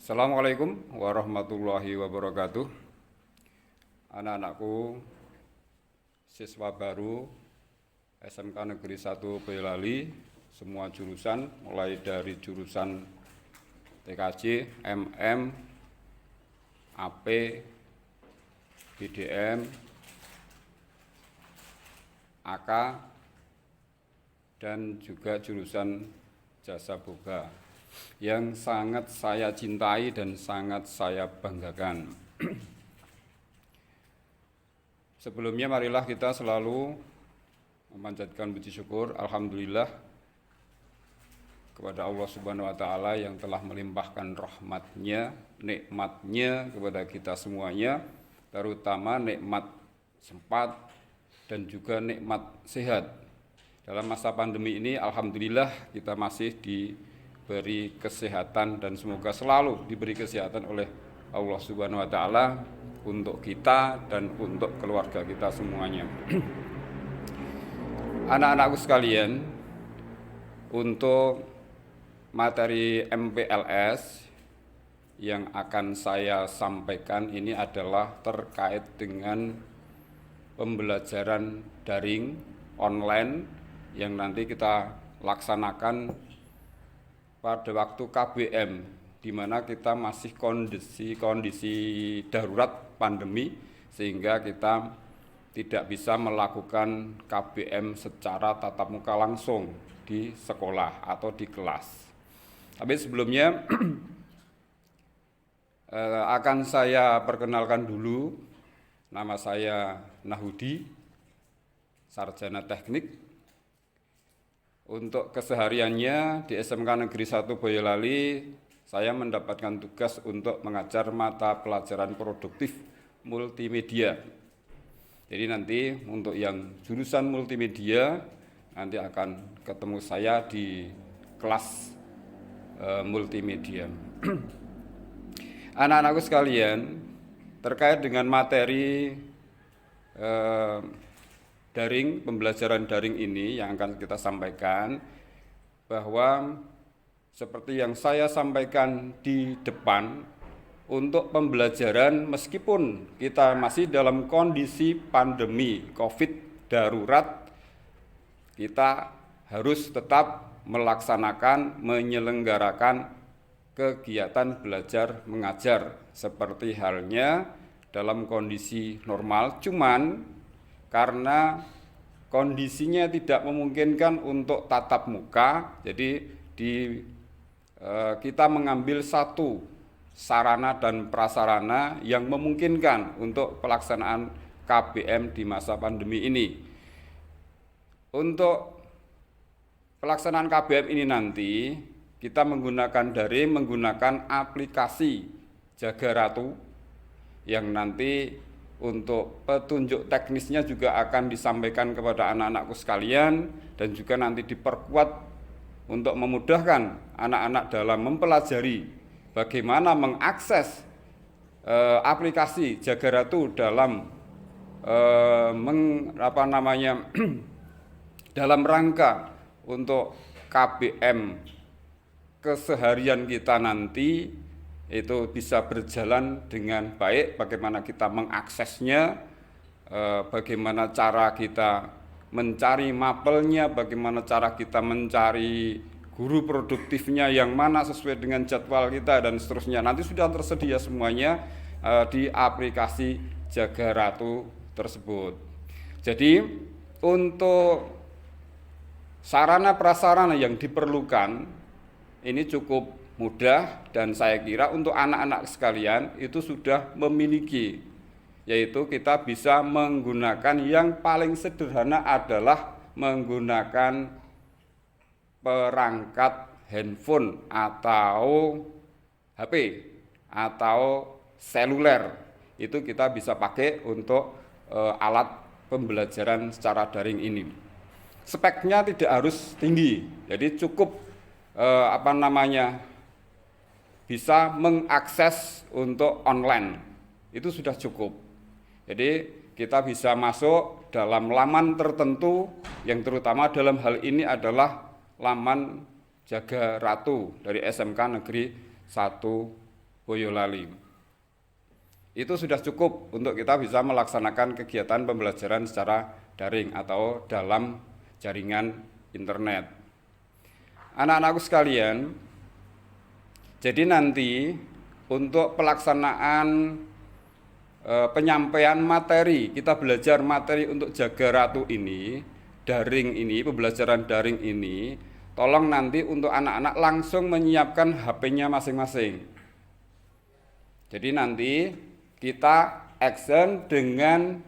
Assalamualaikum warahmatullahi wabarakatuh. Anak-anakku, siswa baru SMK Negeri 1 Boyolali, semua jurusan, mulai dari jurusan TKJ, MM, AP, BDM, AK, dan juga jurusan Jasa Boga yang sangat saya cintai dan sangat saya banggakan. Sebelumnya marilah kita selalu memanjatkan puji syukur, alhamdulillah, kepada Allah Subhanahu wa Ta'ala yang telah melimpahkan rahmatnya, nikmatnya kepada kita semuanya, terutama nikmat sempat dan juga nikmat sehat. Dalam masa pandemi ini alhamdulillah kita masih diberi kesehatan dan semoga selalu diberi kesehatan oleh Allah Subhanahu wa Ta'ala untuk kita dan untuk keluarga kita semuanya. Anak-anakku sekalian, untuk materi MPLS yang akan saya sampaikan ini adalah terkait dengan pembelajaran daring online yang nanti kita laksanakan pada waktu KBM, di mana kita masih kondisi darurat pandemi, sehingga kita tidak bisa melakukan KBM secara tatap muka langsung di sekolah atau di kelas. Tapi sebelumnya akan saya perkenalkan dulu, nama saya Nahudi, sarjana teknik. Untuk kesehariannya di SMK Negeri 1 Boyolali, saya mendapatkan tugas untuk mengajar mata pelajaran produktif multimedia. Jadi nanti untuk yang jurusan multimedia, nanti akan ketemu saya di kelas multimedia. Anak-anakku sekalian, terkait dengan materi daring, pembelajaran daring ini yang akan kita sampaikan, bahwa seperti yang saya sampaikan di depan, untuk pembelajaran meskipun kita masih dalam kondisi pandemi COVID darurat, kita harus tetap melaksanakan, menyelenggarakan kegiatan belajar mengajar seperti halnya dalam kondisi normal, cuman karena kondisinya tidak memungkinkan untuk tatap muka, jadi kita mengambil satu sarana dan prasarana yang memungkinkan untuk pelaksanaan KBM di masa pandemi ini. Untuk pelaksanaan KBM ini nanti kita menggunakan daring, menggunakan aplikasi Jaga Ratu yang nanti untuk petunjuk teknisnya juga akan disampaikan kepada anak-anakku sekalian, dan juga nanti diperkuat untuk memudahkan anak-anak dalam mempelajari bagaimana mengakses aplikasi Jaga Ratu dalam dalam rangka untuk KBM keseharian kita nanti itu bisa berjalan dengan baik, bagaimana kita mengaksesnya, bagaimana cara kita mencari mapelnya, bagaimana cara kita mencari guru produktifnya yang mana sesuai dengan jadwal kita dan seterusnya. Nanti sudah tersedia semuanya di aplikasi Jaga Ratu tersebut. Jadi untuk sarana prasarana yang diperlukan ini cukup mudah, dan saya kira untuk anak-anak sekalian itu sudah memiliki, yaitu kita bisa menggunakan yang paling sederhana adalah menggunakan perangkat handphone atau HP atau seluler. Itu kita bisa pakai untuk alat pembelajaran secara daring ini. Speknya tidak harus tinggi, jadi cukup bisa mengakses untuk online, itu sudah cukup. Jadi kita bisa masuk dalam laman tertentu yang terutama dalam hal ini adalah laman Jaga Ratu dari SMK Negeri 1 Boyolali. Itu sudah cukup untuk kita bisa melaksanakan kegiatan pembelajaran secara daring atau dalam jaringan internet. Anak-anakku sekalian, jadi nanti untuk pelaksanaan penyampaian materi, kita belajar materi untuk Jaga Ratu ini, daring ini, pembelajaran daring ini, tolong nanti untuk anak-anak langsung menyiapkan HP-nya masing-masing. Jadi nanti kita action dengan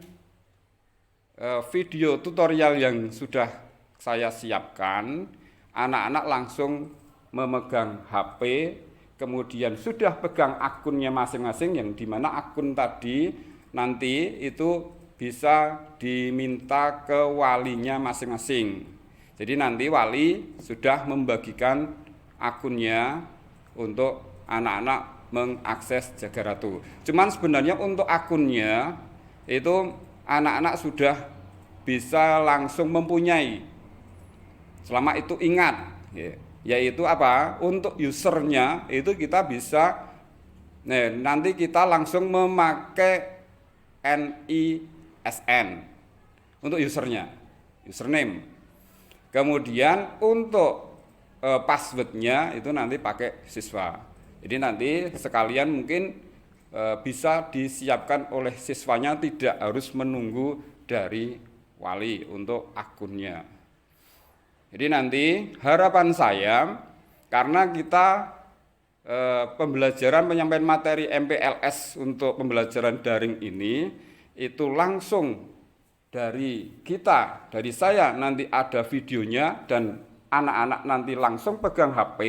video tutorial yang sudah saya siapkan. Anak-anak langsung memegang HP, kemudian sudah pegang akunnya masing-masing, yang dimana akun tadi nanti itu bisa diminta ke walinya masing-masing. Jadi nanti wali sudah membagikan akunnya untuk anak-anak mengakses Jaga Ratu. Cuman sebenarnya untuk akunnya itu anak-anak sudah bisa langsung mempunyai. Selama itu ingat, yaitu apa? Untuk usernya itu kita bisa, nanti kita langsung memakai NISN untuk usernya, username. Kemudian untuk passwordnya itu nanti pakai siswa. Jadi nanti sekalian mungkin bisa disiapkan oleh siswanya, tidak harus menunggu dari wali untuk akunnya. Jadi nanti harapan saya, karena kita pembelajaran penyampaian materi MPLS untuk pembelajaran daring ini itu langsung dari kita, dari saya nanti ada videonya, dan anak-anak nanti langsung pegang HP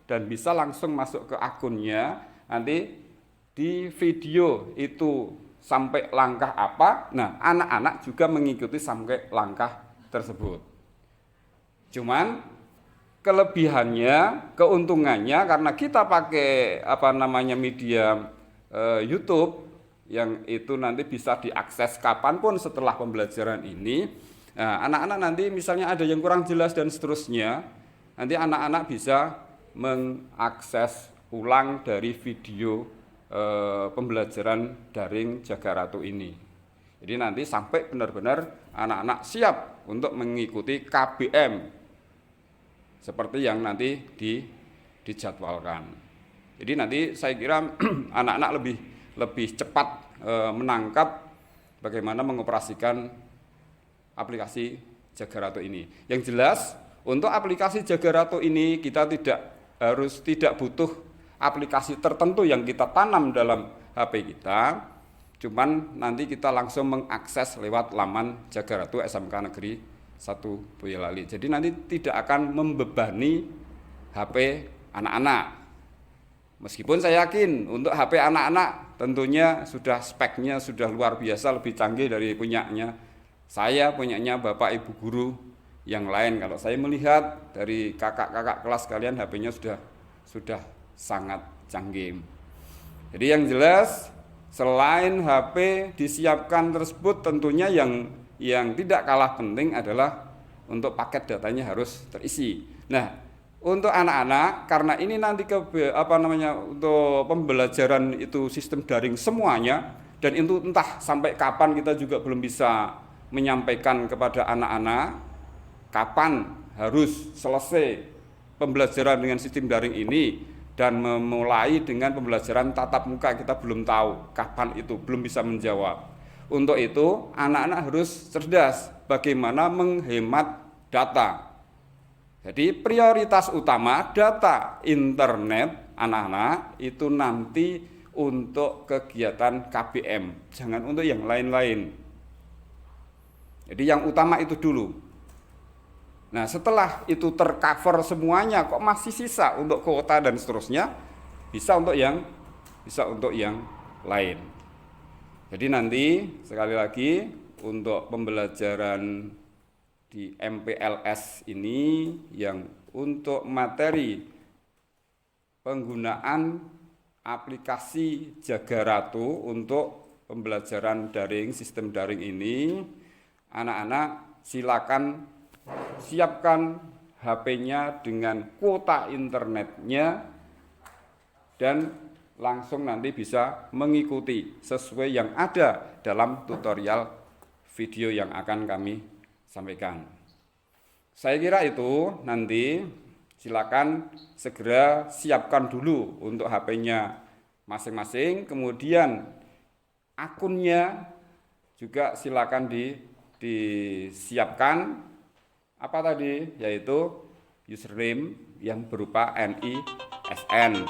dan bisa langsung masuk ke akunnya. Nanti di video itu sampai langkah apa, nah anak-anak juga mengikuti sampai langkah tersebut. Cuman kelebihannya, keuntungannya, karena kita pakai media YouTube yang itu nanti bisa diakses kapanpun setelah pembelajaran ini. Nah, anak-anak nanti misalnya ada yang kurang jelas dan seterusnya, nanti anak-anak bisa mengakses ulang dari video pembelajaran daring Jaga Ratu ini. Jadi nanti sampai benar-benar anak-anak siap untuk mengikuti KBM seperti yang nanti dijadwalkan. Jadi nanti saya kira anak-anak lebih cepat menangkap bagaimana mengoperasikan aplikasi Jaga Ratu ini. Yang jelas untuk aplikasi Jaga Ratu ini kita tidak butuh aplikasi tertentu yang kita tanam dalam HP kita. Cuman nanti kita langsung mengakses lewat laman Jaga Ratu SMK Negeri 1 Boyolali. Jadi nanti tidak akan membebani HP anak-anak. Meskipun saya yakin untuk HP anak-anak tentunya sudah speknya sudah luar biasa, lebih canggih dari punyanya saya, punyanya Bapak Ibu guru yang lain. Kalau saya melihat dari kakak-kakak kelas kalian, HP-nya sudah sangat canggih. Jadi yang jelas selain HP disiapkan tersebut, tentunya yang tidak kalah penting adalah untuk paket datanya harus terisi. Nah, untuk anak-anak, karena ini nanti untuk pembelajaran itu sistem daring semuanya, dan itu entah sampai kapan kita juga belum bisa menyampaikan kepada anak-anak kapan harus selesai pembelajaran dengan sistem daring ini dan memulai dengan pembelajaran tatap muka, kita belum tahu kapan itu, belum bisa menjawab. Untuk itu anak-anak harus cerdas bagaimana menghemat data. Jadi prioritas utama data internet anak-anak itu nanti untuk kegiatan KBM, jangan untuk yang lain-lain. Jadi yang utama itu dulu. Nah, setelah itu tercover semuanya, kok masih sisa untuk kuota dan seterusnya, bisa untuk yang lain. Jadi nanti sekali lagi untuk pembelajaran di MPLS ini yang untuk materi penggunaan aplikasi Jaga Ratu untuk pembelajaran daring, sistem daring ini, anak-anak silakan siapkan HP-nya dengan kuota internetnya dan langsung nanti bisa mengikuti sesuai yang ada dalam tutorial video yang akan kami sampaikan. Saya kira itu nanti silakan segera siapkan dulu untuk HP-nya masing-masing, kemudian akunnya juga silakan disiapkan apa tadi, yaitu username yang berupa NISN.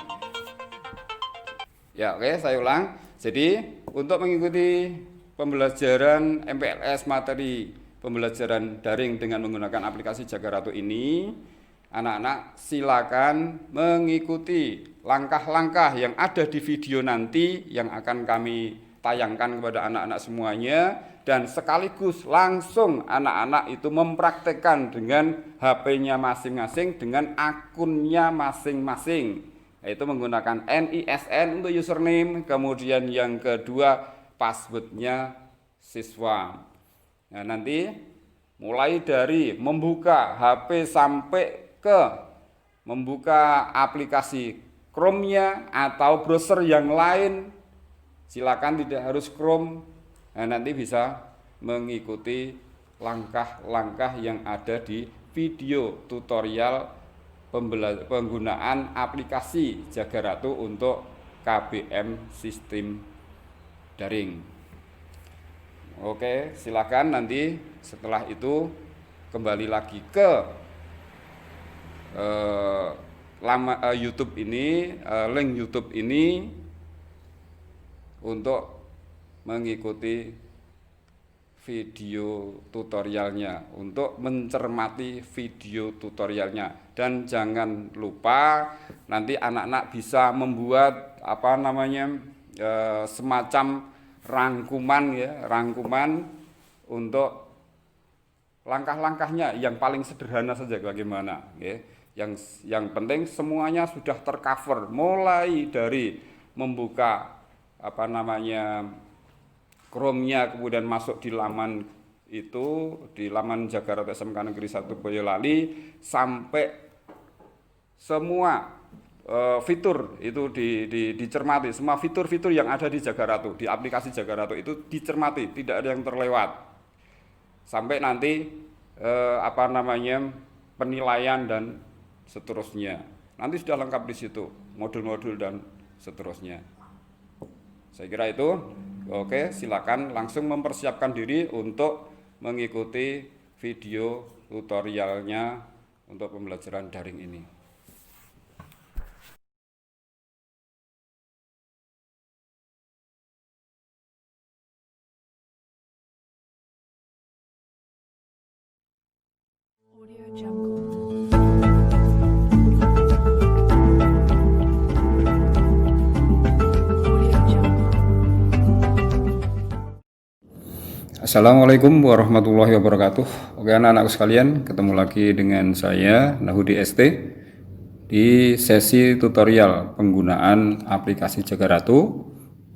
Ya, oke, saya ulang. Jadi untuk mengikuti pembelajaran MPLS materi pembelajaran daring dengan menggunakan aplikasi Jaga Ratu ini, anak-anak silakan mengikuti langkah-langkah yang ada di video nanti yang akan kami tayangkan kepada anak-anak semuanya, dan sekaligus langsung anak-anak itu mempraktekkan dengan HP-nya masing-masing dengan akunnya masing-masing, yaitu menggunakan NISN untuk username, kemudian yang kedua passwordnya siswa. Nah, nanti mulai dari membuka HP sampai ke membuka aplikasi Chrome-nya atau browser yang lain, silakan tidak harus Chrome. Nah, nanti bisa mengikuti langkah-langkah yang ada di video tutorial penggunaan aplikasi Jaga Ratu untuk KBM sistem daring. Oke, silakan nanti setelah itu kembali lagi ke YouTube ini, link YouTube ini untuk mengikuti video tutorialnya, untuk mencermati video tutorialnya. Dan jangan lupa nanti anak-anak bisa membuat semacam rangkuman untuk langkah-langkahnya yang paling sederhana saja bagaimana, ya. Yang penting semuanya sudah tercover, mulai dari membuka Chrome-nya, kemudian masuk di laman itu, di laman Jaga Ratu SMK Negeri 1 Boyolali, sampai semua fitur itu dicermati, semua fitur-fitur yang ada di Jaga Ratu, di aplikasi Jaga Ratu itu dicermati, tidak ada yang terlewat, sampai nanti penilaian dan seterusnya. Nanti sudah lengkap di situ, modul-modul dan seterusnya. Saya kira itu. Oke, silakan langsung mempersiapkan diri untuk mengikuti video tutorialnya untuk pembelajaran daring ini. Assalamualaikum warahmatullahi wabarakatuh. Oke, anak-anakku sekalian, ketemu lagi dengan saya Nahudi ST di sesi tutorial penggunaan aplikasi Jaga Ratu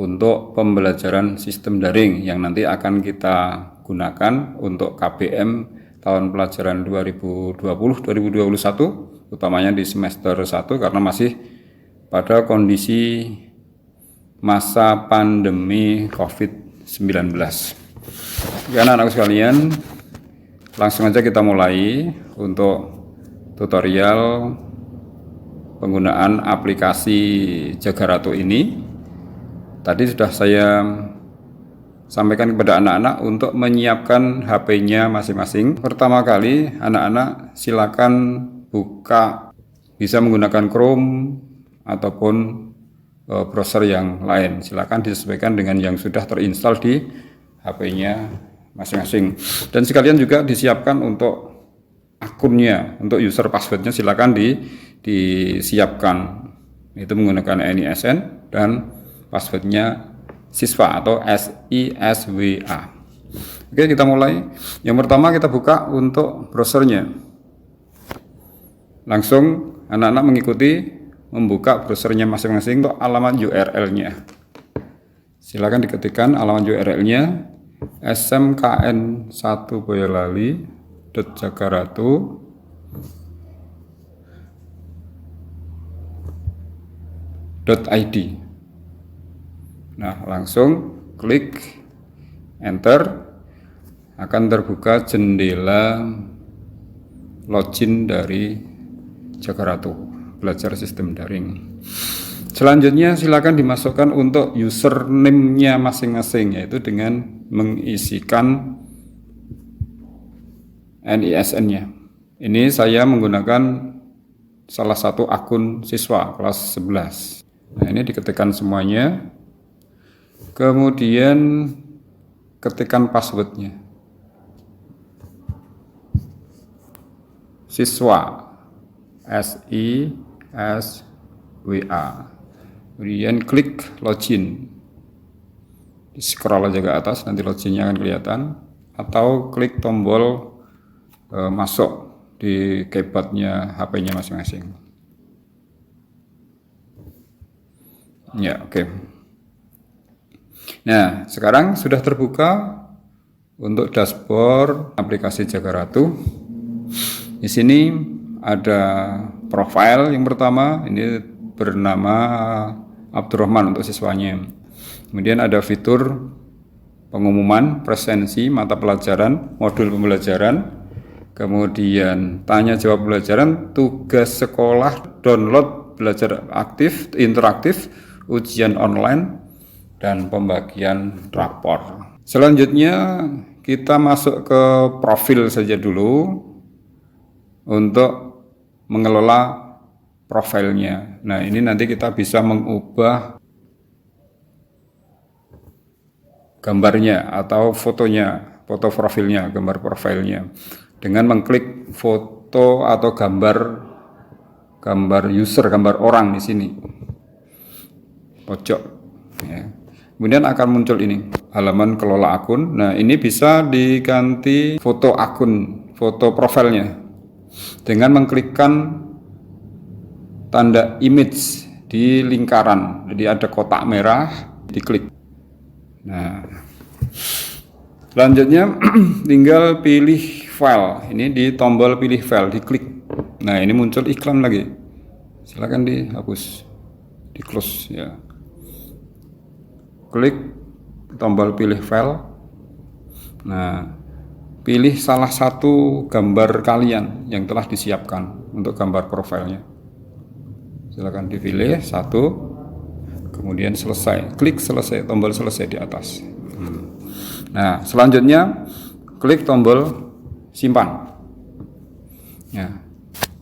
untuk pembelajaran sistem daring yang nanti akan kita gunakan untuk KBM tahun pelajaran 2020-2021, utamanya di semester 1 karena masih pada kondisi masa pandemi COVID-19. Ya, anak-anak sekalian, langsung aja kita mulai untuk tutorial penggunaan aplikasi Jaga Ratu ini. Tadi sudah saya sampaikan kepada anak-anak untuk menyiapkan HP-nya masing-masing. Pertama kali anak-anak silakan buka, bisa menggunakan Chrome ataupun browser yang lain. Silakan disesuaikan dengan yang sudah terinstall di HP-nya masing-masing. Dan sekalian juga disiapkan untuk akunnya, untuk user passwordnya silakan disiapkan. Itu menggunakan NISN dan passwordnya siswa atau SISWA. Oke, kita mulai. Yang pertama kita buka untuk browsernya. Langsung anak-anak mengikuti membuka browsernya masing-masing untuk alamat URL-nya. Silakan diketikkan alamat URL-nya smkn1boyolali.jagaratu.id. Nah, langsung klik enter, akan terbuka jendela login dari Jagaratu, belajar sistem daring. Selanjutnya silakan dimasukkan untuk username-nya masing-masing, yaitu dengan mengisikan NISN-nya. Ini saya menggunakan salah satu akun siswa kelas 11. Nah, ini diketikkan semuanya. Kemudian ketikkan password-nya. Siswa SISWA. Kemudian klik login. Di scroll aja ke atas, nanti loginnya akan kelihatan. Atau klik tombol masuk di keyboardnya HP-nya masing-masing. Ya, oke. Nah, sekarang sudah terbuka untuk dashboard aplikasi Jagaratu. Di sini ada profile yang pertama, ini bernama Abdurrahman untuk siswanya. Kemudian ada fitur pengumuman, presensi, mata pelajaran, modul pembelajaran, kemudian tanya jawab pelajaran, tugas sekolah, download belajar aktif, interaktif, ujian online, dan pembagian rapor. Selanjutnya kita masuk ke profil saja dulu untuk mengelola profilnya. Nah, ini nanti kita bisa mengubah gambarnya atau fotonya, foto profilnya, gambar profilnya dengan mengklik foto atau gambar user, gambar orang di sini pojok ya. Kemudian akan muncul ini halaman kelola akun. Nah, ini bisa diganti foto akun, foto profilnya dengan mengklikkan tanda image di lingkaran. Jadi ada kotak merah, diklik. Nah, selanjutnya tinggal pilih file. Ini di tombol pilih file, diklik. Nah, ini muncul iklan lagi. Silakan dihapus, di close ya. Klik tombol pilih file. Nah, pilih salah satu gambar kalian yang telah disiapkan untuk gambar profilnya. Silakan dipilih satu, kemudian selesai. Klik selesai, tombol selesai di atas. Nah, selanjutnya klik tombol simpan. Ya,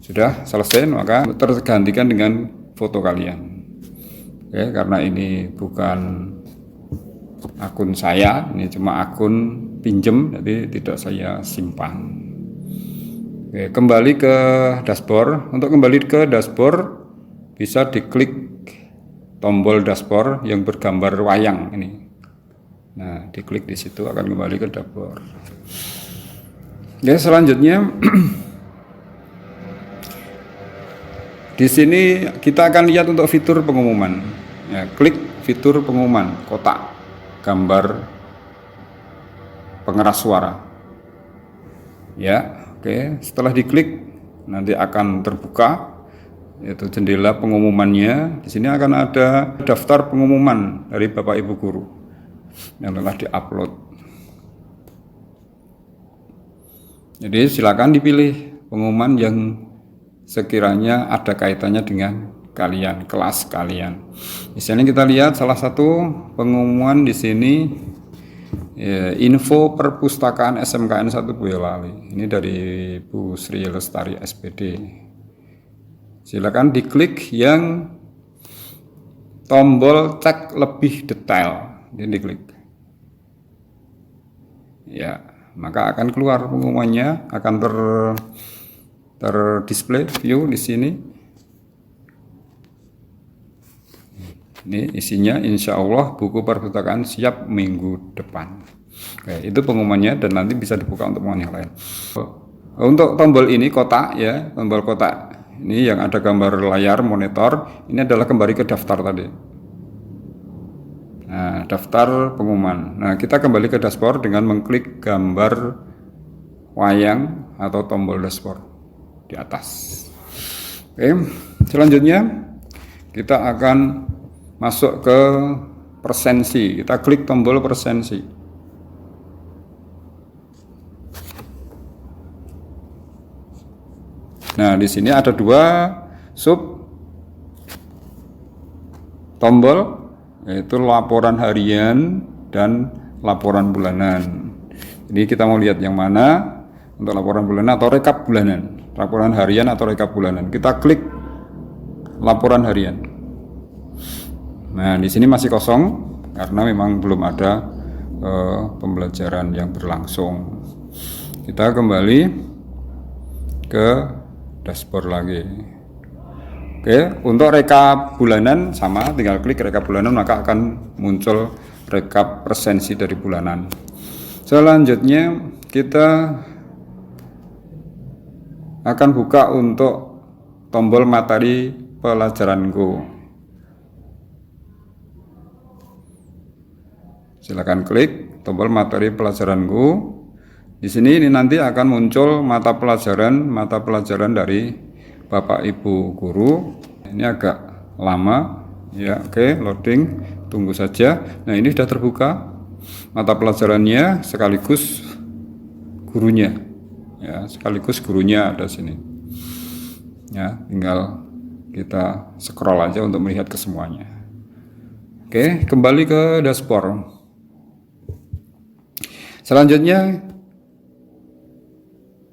sudah selesai, maka tergantikan dengan foto kalian. Oke, karena ini bukan akun saya, ini cuma akun pinjem, jadi tidak saya simpan. Oke, kembali ke dashboard. Untuk kembali ke dashboard bisa diklik tombol dashboard yang bergambar wayang ini. Nah, diklik di situ akan kembali ke dashboard. Oke, selanjutnya di sini kita akan lihat untuk fitur pengumuman. Ya, klik fitur pengumuman, kotak gambar pengeras suara. Ya, oke. Setelah diklik nanti akan terbuka yaitu jendela pengumumannya. Di sini akan ada daftar pengumuman dari Bapak Ibu guru yang telah diupload. Jadi silakan dipilih pengumuman yang sekiranya ada kaitannya dengan kalian, kelas kalian. Misalnya kita lihat salah satu pengumuman di sini ya, info perpustakaan SMKN 1 Boyolali. Ini dari Bu Sri Lestari SPD. Silakan diklik yang tombol cek lebih detail. Ini diklik. Ya, maka akan keluar pengumumannya, akan terdisplay view di sini. Ini isinya insya Allah buku perpustakaan siap minggu depan. Oke, itu pengumumannya dan nanti bisa dibuka untuk pengumuman yang lain. Untuk tombol ini kotak ya, tombol kotak ini yang ada gambar layar monitor, ini adalah kembali ke daftar tadi. Nah, daftar pengumuman. Nah, kita kembali ke dashboard dengan mengklik gambar wayang atau tombol dashboard di atas. Oke, selanjutnya kita akan masuk ke persensi. Kita klik tombol persensi. Nah, di sini ada dua sub tombol, yaitu laporan harian dan laporan bulanan. Ini kita mau lihat yang mana untuk laporan bulanan atau rekap bulanan, laporan harian atau rekap bulanan. Kita klik laporan harian. Nah, di sini masih kosong karena memang belum ada pembelajaran yang berlangsung. Kita kembali ke dashboard lagi. Oke, untuk rekap bulanan sama, tinggal klik rekap bulanan maka akan muncul rekap persensi dari bulanan. Selanjutnya kita akan buka untuk tombol materi pelajaranku. Silakan klik tombol materi pelajaranku. Di sini ini nanti akan muncul mata pelajaran dari Bapak Ibu guru. Ini agak lama ya. Oke, loading, tunggu saja. Nah, ini sudah terbuka mata pelajarannya sekaligus gurunya. Ya, sekaligus gurunya ada sini. Ya, tinggal kita scroll aja untuk melihat ke semuanya. Oke, kembali ke dashboard. Selanjutnya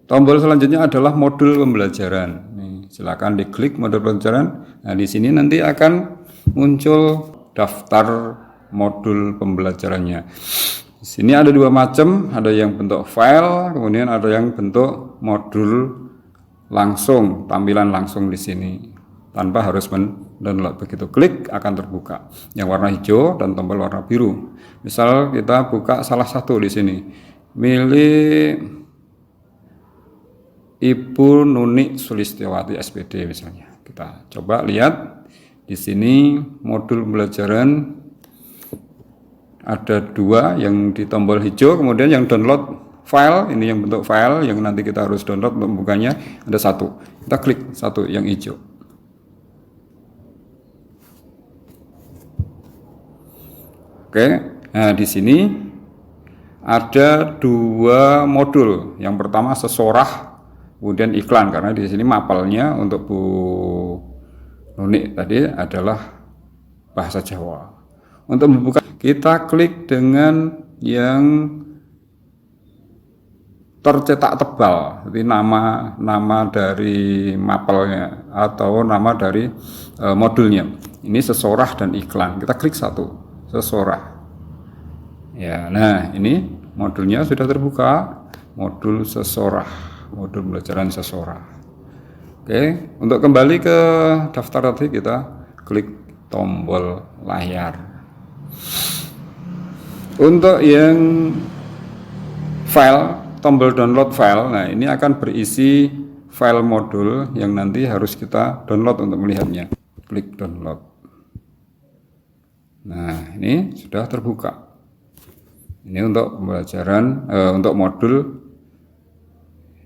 tombol selanjutnya adalah modul pembelajaran. Nih, silakan diklik modul pembelajaran. Nah, di sini nanti akan muncul daftar modul pembelajarannya. Di sini ada dua macam, ada yang bentuk file, kemudian ada yang bentuk modul langsung, tampilan langsung di sini tanpa harus mendownload. Begitu klik akan terbuka yang warna hijau dan tombol warna biru. Misal kita buka salah satu di sini, milik Ibu Nuni Sulistiawati SPD misalnya. Kita coba lihat di sini modul pembelajaran ada dua yang di tombol hijau, kemudian yang download file, ini yang bentuk file yang nanti kita harus download untuk membukanya ada satu. Kita klik satu yang hijau. Oke, nah di sini ada dua modul. Yang pertama sesorah, kemudian iklan, karena di sini mapelnya untuk Bu Nuni tadi adalah bahasa Jawa. Untuk membuka kita klik dengan yang tercetak tebal, jadi nama dari mapelnya atau nama dari modulnya. Ini sesorah dan iklan. Kita klik satu, sesorah. Ya, nah ini modulnya sudah terbuka, modul sesorah, modul pembelajaran sesorah. Oke, untuk kembali ke daftar tadi kita klik tombol layar. Untuk yang file, tombol download file, nah ini akan berisi file modul yang nanti harus kita download untuk melihatnya. Klik download. Nah, ini sudah terbuka. Ini untuk pembelajaran, untuk modul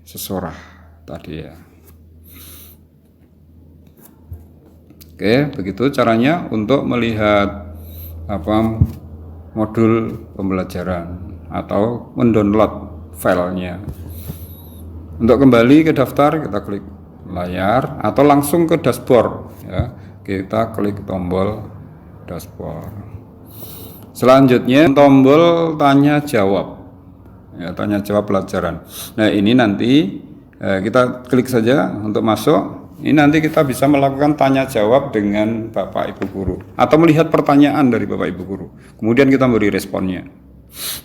sesorah tadi ya. Oke, begitu caranya untuk melihat modul pembelajaran atau mendownload filenya. Untuk kembali ke daftar kita klik layar atau langsung ke dashboard ya. Kita klik tombol dashboard. Selanjutnya tombol tanya jawab. Ya, tanya jawab pelajaran. Nah, ini nanti kita klik saja untuk masuk. Ini nanti kita bisa melakukan tanya jawab dengan Bapak Ibu guru atau melihat pertanyaan dari Bapak Ibu guru. Kemudian kita beri responnya.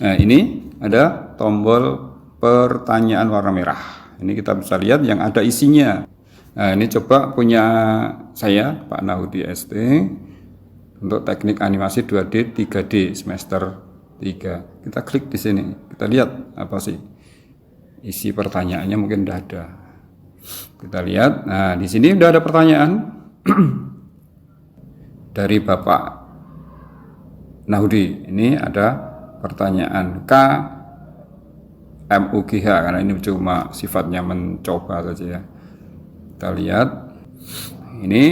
Nah, ini ada tombol pertanyaan warna merah. Ini kita bisa lihat yang ada isinya. Nah, ini coba punya saya Pak Nahudi ST untuk teknik animasi 2D 3D semester 3. Kita klik di sini. Kita lihat apa sih isi pertanyaannya, mungkin sudah ada. Kita lihat. Nah, di sini sudah ada pertanyaan dari Bapak Nahudi. Ini ada pertanyaan KMUGH karena ini cuma sifatnya mencoba saja ya. Kita lihat. ini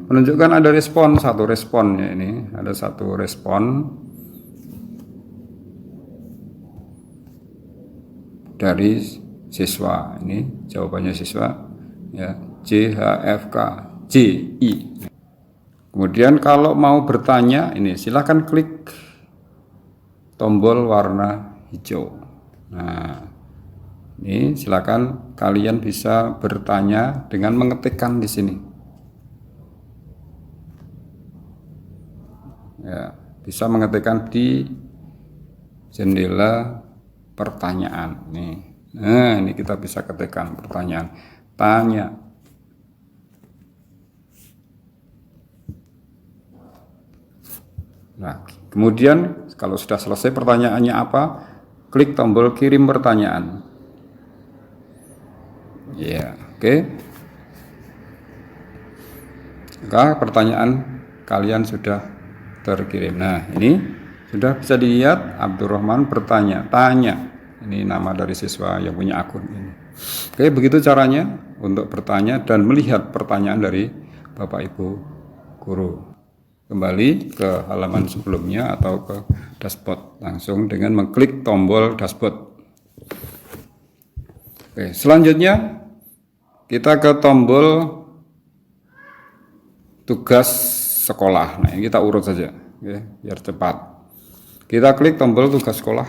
menunjukkan ada respon, satu responnya ini, ada satu respon dari siswa. Ini jawabannya siswa ya, JHFK JI. Kemudian kalau mau bertanya ini silahkan klik tombol warna hijau. Nah, ini silakan kalian bisa bertanya dengan mengetikkan di sini. Ya, bisa mengetikkan di jendela pertanyaan nih. Nah, ini kita bisa ketikkan pertanyaan. Tanya. Nah, kemudian kalau sudah selesai pertanyaannya apa, klik tombol kirim pertanyaan. Ya, oke. Maka pertanyaan kalian sudah terkirim. Nah, ini sudah bisa dilihat Abdurrahman bertanya, tanya. Ini nama dari siswa yang punya akun ini. Oke, begitu caranya untuk bertanya dan melihat pertanyaan dari Bapak Ibu guru. Kembali ke halaman sebelumnya atau ke dashboard langsung dengan mengklik tombol dashboard. Oke, selanjutnya kita ke tombol tugas sekolah. Nah, ini kita urut saja, oke, biar cepat. Kita klik tombol tugas sekolah.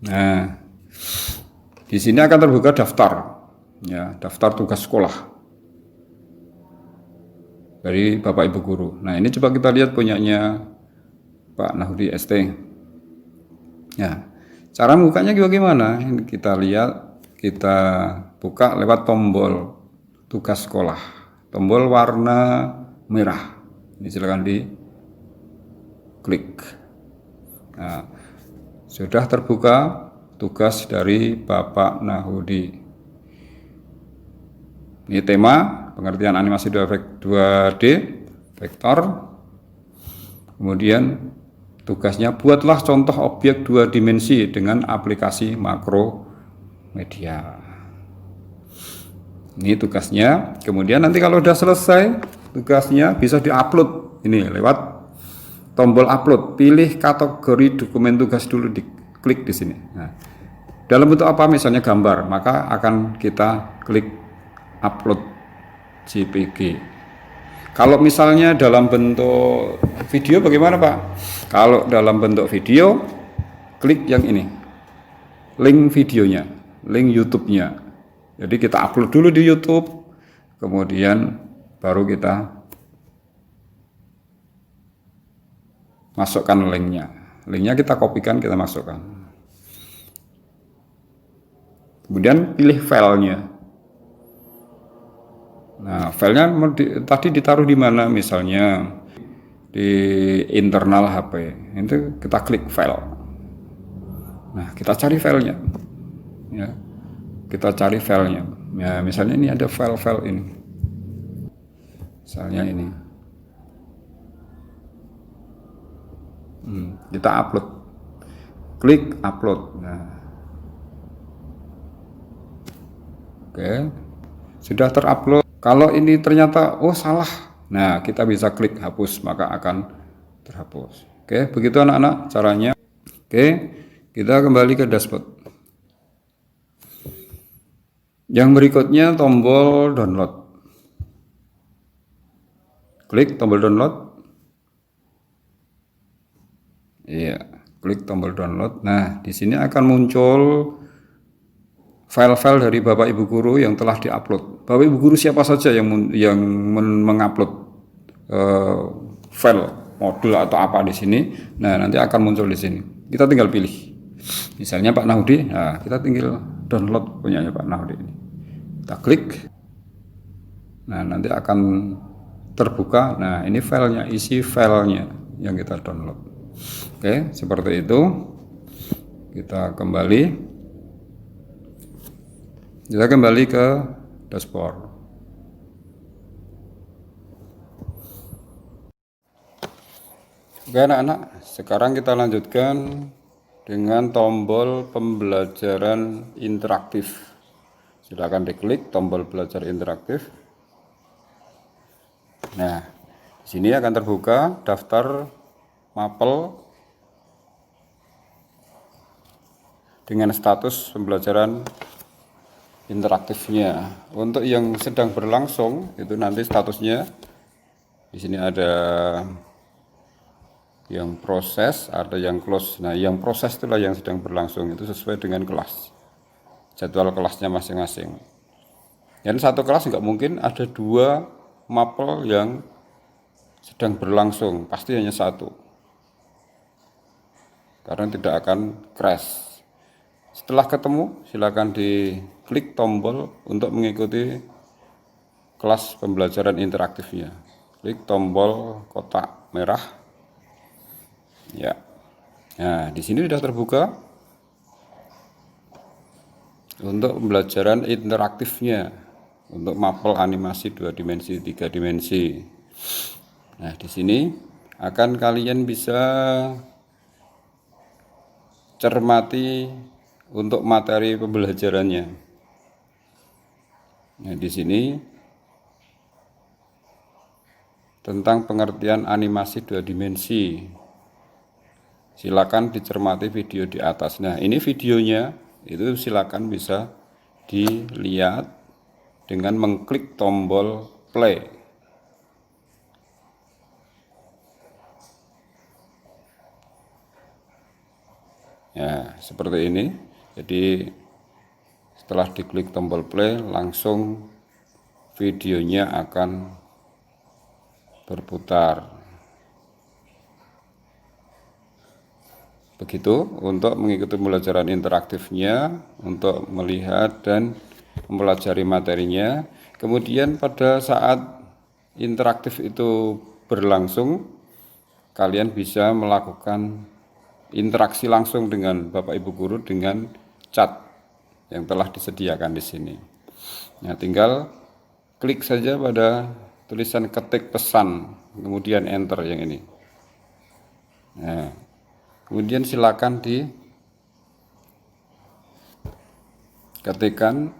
Nah, di sini akan terbuka daftar, ya, daftar tugas sekolah dari Bapak Ibu guru. Nah, ini coba kita lihat punyanya Pak Nahudi ST. Ya, cara bukanya gimana? Ini kita lihat, kita buka lewat tombol tugas sekolah, tombol warna merah. Ini silakan diklik. Nah, sudah terbuka tugas dari Bapak Nahudi. Ini tema pengertian animasi 2D vektor. Kemudian tugasnya buatlah contoh objek 2 dimensi dengan aplikasi makro media. Ini tugasnya. Kemudian nanti kalau sudah selesai tugasnya bisa diupload. Ini lewat tombol upload. Pilih kategori dokumen tugas dulu, diklik di sini. Nah, dalam bentuk apa? Misalnya gambar, maka akan kita klik upload JPG. Kalau misalnya dalam bentuk video bagaimana Pak? Kalau dalam bentuk video, klik yang ini, link videonya, link YouTube-nya. Jadi kita upload dulu di YouTube, kemudian baru kita masukkan linknya. Linknya kita kopikan, kita masukkan. Kemudian pilih filenya. Nah, filenya tadi ditaruh di mana? Misalnya di internal HP. Itu kita klik file. Nah, kita cari filenya. Ya, kita cari filenya. Ya, misalnya ini ada file-file ini. Misalnya ini. Kita upload. Klik upload. Nah. Oke. Sudah terupload. Kalau ini ternyata salah, nah kita bisa klik hapus, maka akan terhapus. Oke, begitu anak-anak caranya. Oke, kita kembali ke dashboard. Yang berikutnya tombol download. Klik tombol download. Iya, klik tombol download. Nah, di sini akan muncul file-file dari Bapak Ibu guru yang telah diupload. Bapak Ibu guru siapa saja yang mengupload file modul atau apa di sini. Nah, nanti akan muncul di sini. Kita tinggal pilih. Misalnya Pak Nahudi, nah kita tinggal download punyanya Pak Nahudi ini. Kita klik. Nah, nanti akan terbuka. Nah, ini filenya, isi filenya yang kita download. Oke, seperti itu. Kita kembali. Kita kembali ke dashboard. Oke anak-anak, sekarang kita lanjutkan dengan tombol pembelajaran interaktif. Silakan diklik tombol belajar interaktif. Nah, di sini akan terbuka daftar mapel dengan status pembelajaran interaktifnya. Untuk yang sedang berlangsung itu nanti statusnya di sini ada yang proses, ada yang close. Nah, yang proses itulah yang sedang berlangsung, itu sesuai dengan kelas, jadwal kelasnya masing-masing. Dan satu kelas nggak mungkin ada 2 mapel yang sedang berlangsung, pasti hanya 1, karena tidak akan crash. Setelah ketemu, silakan diklik tombol untuk mengikuti kelas pembelajaran interaktifnya. Klik tombol kotak merah. Ya. Nah, di sini sudah terbuka untuk pembelajaran interaktifnya, untuk mapel animasi 2 dimensi, 3 dimensi. Nah, di sini akan kalian bisa cermati untuk materi pembelajarannya. Nah, di sini tentang pengertian animasi 2 dimensi. Silakan dicermati video di atas. Nah, ini videonya, itu silakan bisa dilihat dengan mengklik tombol play. Ya, seperti ini. Jadi setelah diklik tombol play, langsung videonya akan berputar. Begitu untuk mengikuti pembelajaran interaktifnya, untuk melihat dan mempelajari materinya. Kemudian pada saat interaktif itu berlangsung, kalian bisa melakukan interaksi langsung dengan Bapak Ibu guru dengan chat yang telah disediakan di sini. Nah, tinggal klik saja pada tulisan ketik pesan, kemudian enter yang ini. Nah, kemudian silakan diketikkan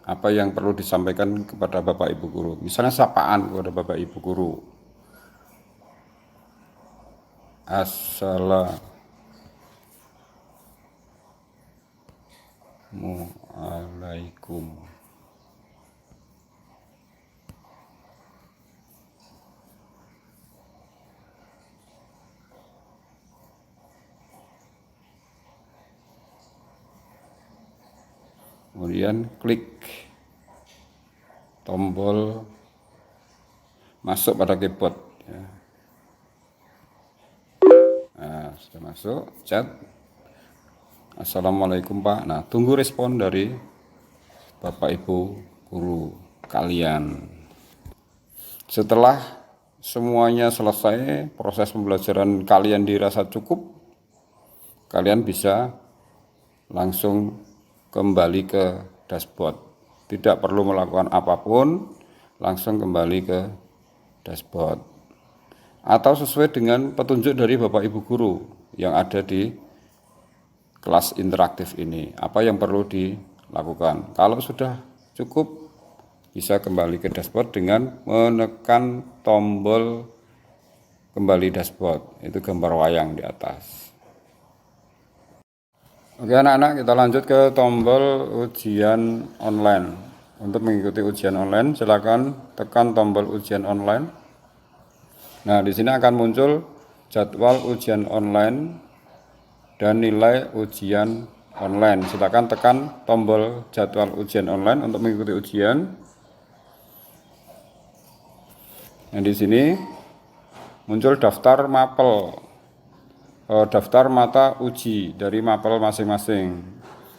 apa yang perlu disampaikan kepada Bapak Ibu guru. Misalnya sapaan kepada Bapak Ibu guru. Assalamualaikum. Kemudian klik tombol masuk pada keyboard. Ya. Nah, sudah masuk chat. Assalamualaikum Pak. Nah, tunggu respon dari Bapak Ibu guru kalian. Setelah semuanya selesai, proses pembelajaran kalian dirasa cukup, kalian bisa langsung kembali ke dashboard. Tidak perlu melakukan apapun, langsung kembali ke dashboard. Atau sesuai dengan petunjuk dari Bapak Ibu guru yang ada di kelas interaktif ini, apa yang perlu dilakukan. Kalau sudah cukup, bisa kembali ke dashboard dengan menekan tombol kembali dashboard, itu gambar wayang di atas. Oke anak-anak, kita lanjut ke tombol ujian online. Untuk mengikuti ujian online, silakan tekan tombol ujian online. Nah, di sini akan muncul jadwal ujian online dan nilai ujian online. Silakan tekan tombol jadwal ujian online untuk mengikuti ujian. Nah, di sini muncul daftar mapel, daftar mata uji dari mapel masing-masing.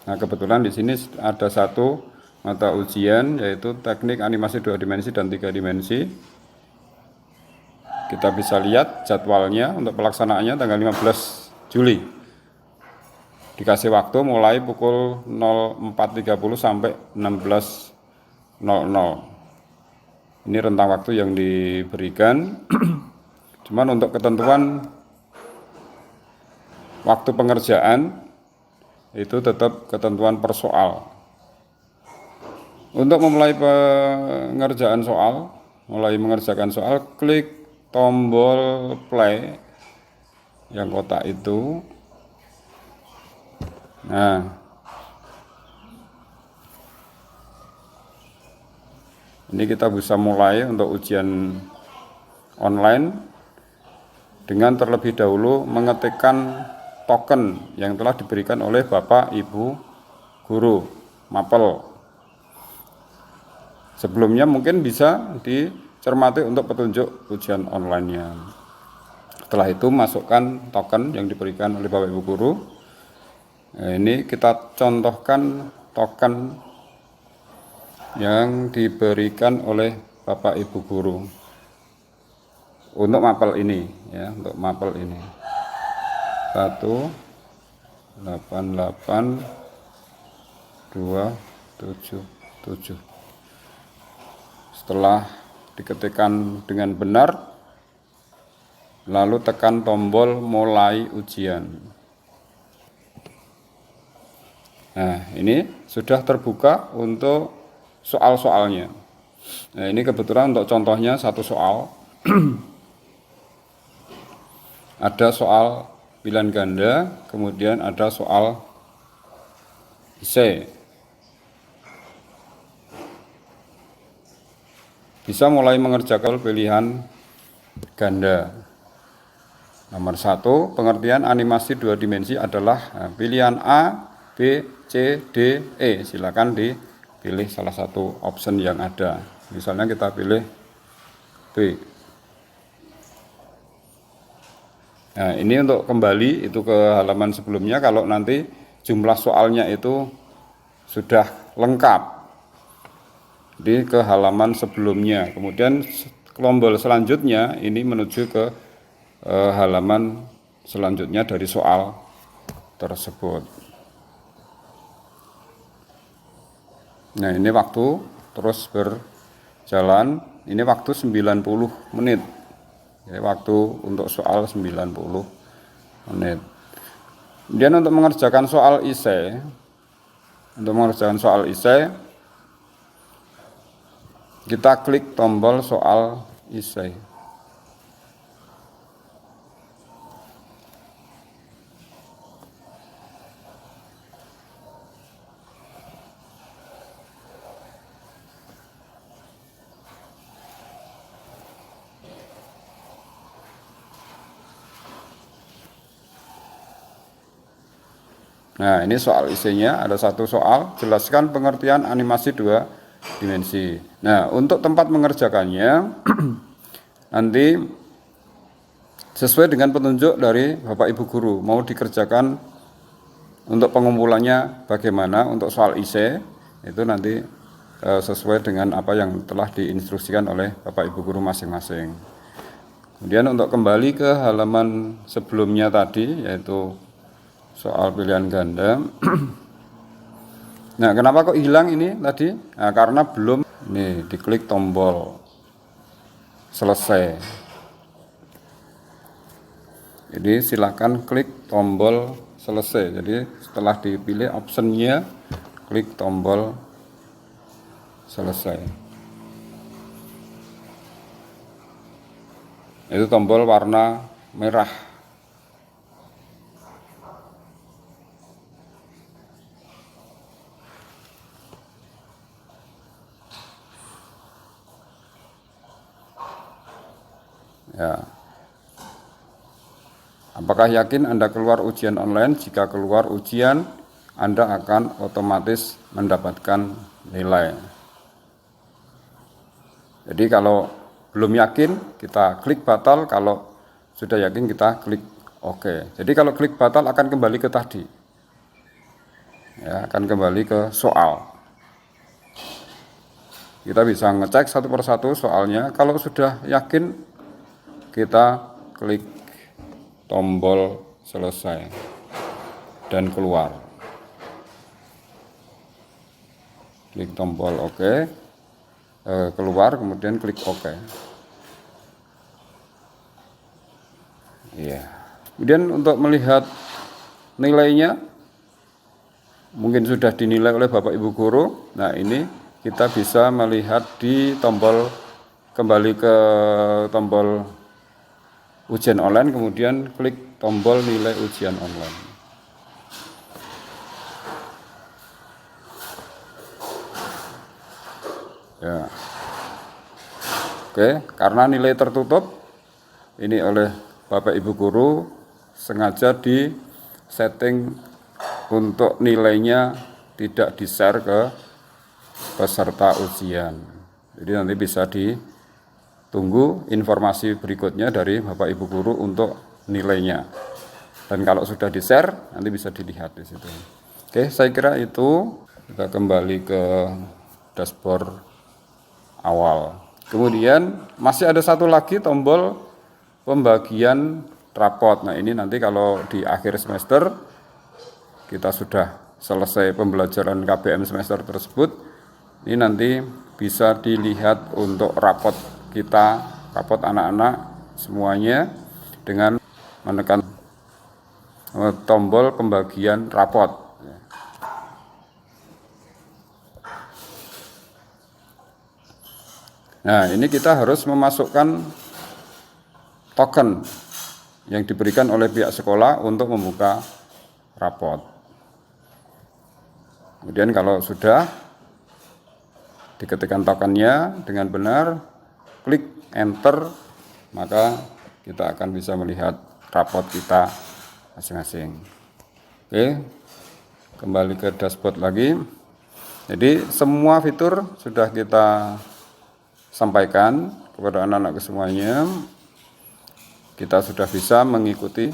Nah, kebetulan di sini ada 1 mata ujian, yaitu teknik animasi 2 dimensi dan 3 dimensi. Kita bisa lihat jadwalnya untuk pelaksanaannya tanggal 15 Juli. Dikasih waktu mulai pukul 04.30 sampai 16.00. Ini rentang waktu yang diberikan. Cuman untuk ketentuan waktu pengerjaan itu tetap ketentuan per soal. Untuk memulai pengerjaan soal, mulai mengerjakan soal, klik tombol play yang kotak itu. Nah, ini kita bisa mulai untuk ujian online dengan terlebih dahulu mengetikkan token yang telah diberikan oleh Bapak Ibu Guru Mapel. Sebelumnya mungkin bisa dicermati untuk petunjuk ujian online-nya. Setelah itu masukkan token yang diberikan oleh Bapak Ibu Guru. Nah, ini kita contohkan token yang diberikan oleh Bapak Ibu Guru untuk mapel ini, ya, untuk mapel ini 188277. Setelah diketikkan dengan benar, lalu tekan tombol mulai ujian. Nah, ini sudah terbuka untuk soal-soalnya. Nah, ini kebetulan untuk contohnya satu soal. Ada soal pilihan ganda, kemudian ada soal IC. Bisa mulai mengerjakan pilihan ganda. Nomor 1, pengertian animasi 2 dimensi adalah pilihan A, B, C, D, E. Silakan dipilih salah satu option yang ada. Misalnya kita pilih B. Nah, ini untuk kembali itu ke halaman sebelumnya kalau nanti jumlah soalnya itu sudah lengkap. Jadi ke halaman sebelumnya. Kemudian tombol selanjutnya ini menuju ke halaman selanjutnya dari soal tersebut. Nah, ini waktu terus berjalan. Ini waktu 90 menit. Jadi waktu untuk soal 90 menit. Kemudian untuk mengerjakan soal IC, kita klik tombol soal IC. Nah, ini soal isinya ada satu soal, jelaskan pengertian animasi 2 dimensi. Nah, untuk tempat mengerjakannya nanti sesuai dengan petunjuk dari Bapak Ibu Guru, mau dikerjakan untuk pengumpulannya bagaimana. Untuk soal IC itu nanti sesuai dengan apa yang telah diinstruksikan oleh Bapak Ibu Guru masing-masing. Kemudian untuk kembali ke halaman sebelumnya tadi, yaitu soal pilihan ganda. Nah, kenapa kok hilang ini tadi? Nah, karena belum nih diklik tombol selesai. Jadi silakan klik tombol selesai. Jadi setelah dipilih optionnya, klik tombol selesai. Itu tombol warna merah. Ya. Apakah yakin Anda keluar ujian online? Jika keluar ujian, Anda akan otomatis mendapatkan nilai. Jadi kalau belum yakin, kita klik batal. Kalau sudah yakin, kita klik OK. Jadi kalau klik batal akan kembali ke tadi. Ya, akan kembali ke soal. Kita bisa ngecek satu persatu soalnya. Kalau sudah yakin, kita klik tombol selesai dan keluar. Klik tombol OK, keluar, kemudian klik OK. Iya. Kemudian untuk melihat nilainya, mungkin sudah dinilai oleh Bapak Ibu Guru. Nah, ini kita bisa melihat di tombol kembali ke tombol ujian online, kemudian klik tombol nilai ujian online. Ya. Oke, karena nilai tertutup ini oleh Bapak Ibu guru sengaja di setting untuk nilainya tidak di-share ke peserta ujian. Jadi nanti bisa ditunggu informasi berikutnya dari Bapak Ibu guru untuk nilainya. Dan kalau sudah di-share nanti bisa dilihat di situ. Oke, saya kira itu. Kita kembali ke dashboard awal. Kemudian masih ada satu lagi tombol pembagian rapot. Nah, ini nanti kalau di akhir semester kita sudah selesai pembelajaran KBM semester tersebut, ini nanti bisa dilihat untuk rapot kita, rapot anak-anak semuanya dengan menekan tombol pembagian rapot. Nah, ini kita harus memasukkan token yang diberikan oleh pihak sekolah untuk membuka rapot. Kemudian kalau sudah diketikkan tokennya dengan benar, klik enter, maka kita akan bisa melihat rapot kita masing-masing. Oke, kembali ke dashboard lagi. Jadi semua fitur sudah kita sampaikan kepada anak-anak semuanya. Kita sudah bisa mengikuti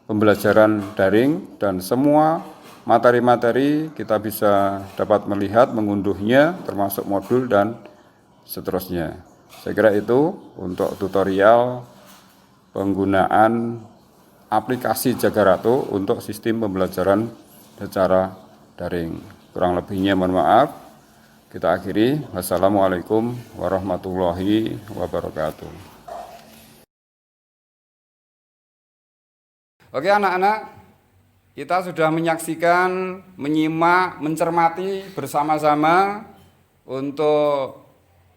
pembelajaran daring dan semua materi-materi kita bisa dapat melihat, mengunduhnya termasuk modul dan seterusnya. Saya kira itu untuk tutorial penggunaan aplikasi Jagaratu untuk sistem pembelajaran secara daring. Kurang lebihnya mohon maaf. Kita akhiri. Wassalamualaikum warahmatullahi wabarakatuh. Oke anak-anak, kita sudah menyaksikan, menyimak, mencermati bersama-sama untuk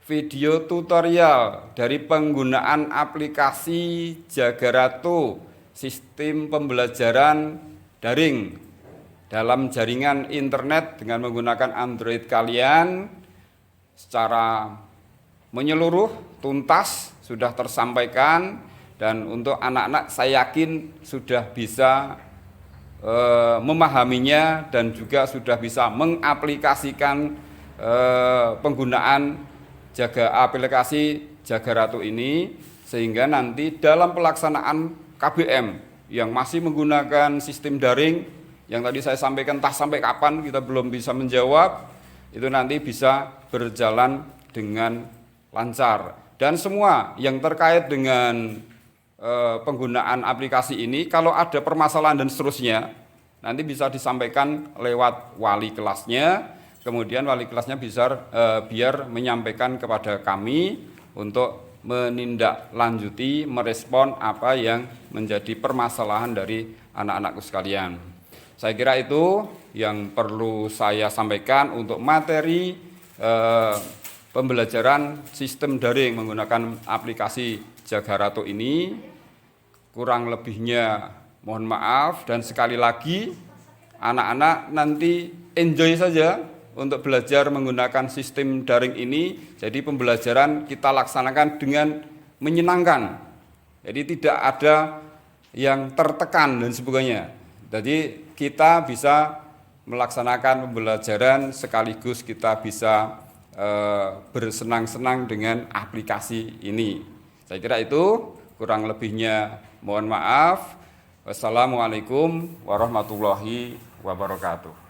video tutorial dari penggunaan aplikasi Jagaratu sistem pembelajaran daring dalam jaringan internet dengan menggunakan Android kalian secara menyeluruh, tuntas, sudah tersampaikan. Dan untuk anak-anak saya yakin sudah bisa memahaminya dan juga sudah bisa mengaplikasikan penggunaan aplikasi Jagaratu ini, sehingga nanti dalam pelaksanaan KBM yang masih menggunakan sistem daring yang tadi saya sampaikan entah sampai kapan kita belum bisa menjawab, itu nanti bisa berjalan dengan lancar. Dan semua yang terkait dengan penggunaan aplikasi ini, kalau ada permasalahan dan seterusnya, nanti bisa disampaikan lewat wali kelasnya, kemudian wali kelasnya bisa biar menyampaikan kepada kami untuk menindaklanjuti, merespon apa yang menjadi permasalahan dari anak-anakku sekalian. Saya kira itu yang perlu saya sampaikan untuk materi pembelajaran sistem daring menggunakan aplikasi Jagaratu ini. Kurang lebihnya mohon maaf, dan sekali lagi anak-anak nanti enjoy saja untuk belajar menggunakan sistem daring ini. Jadi pembelajaran kita laksanakan dengan menyenangkan. Jadi tidak ada yang tertekan dan sebagainya. Jadi kita bisa melaksanakan pembelajaran sekaligus kita bisa bersenang-senang dengan aplikasi ini. Saya kira itu, kurang lebihnya mohon maaf. Wassalamualaikum warahmatullahi wabarakatuh.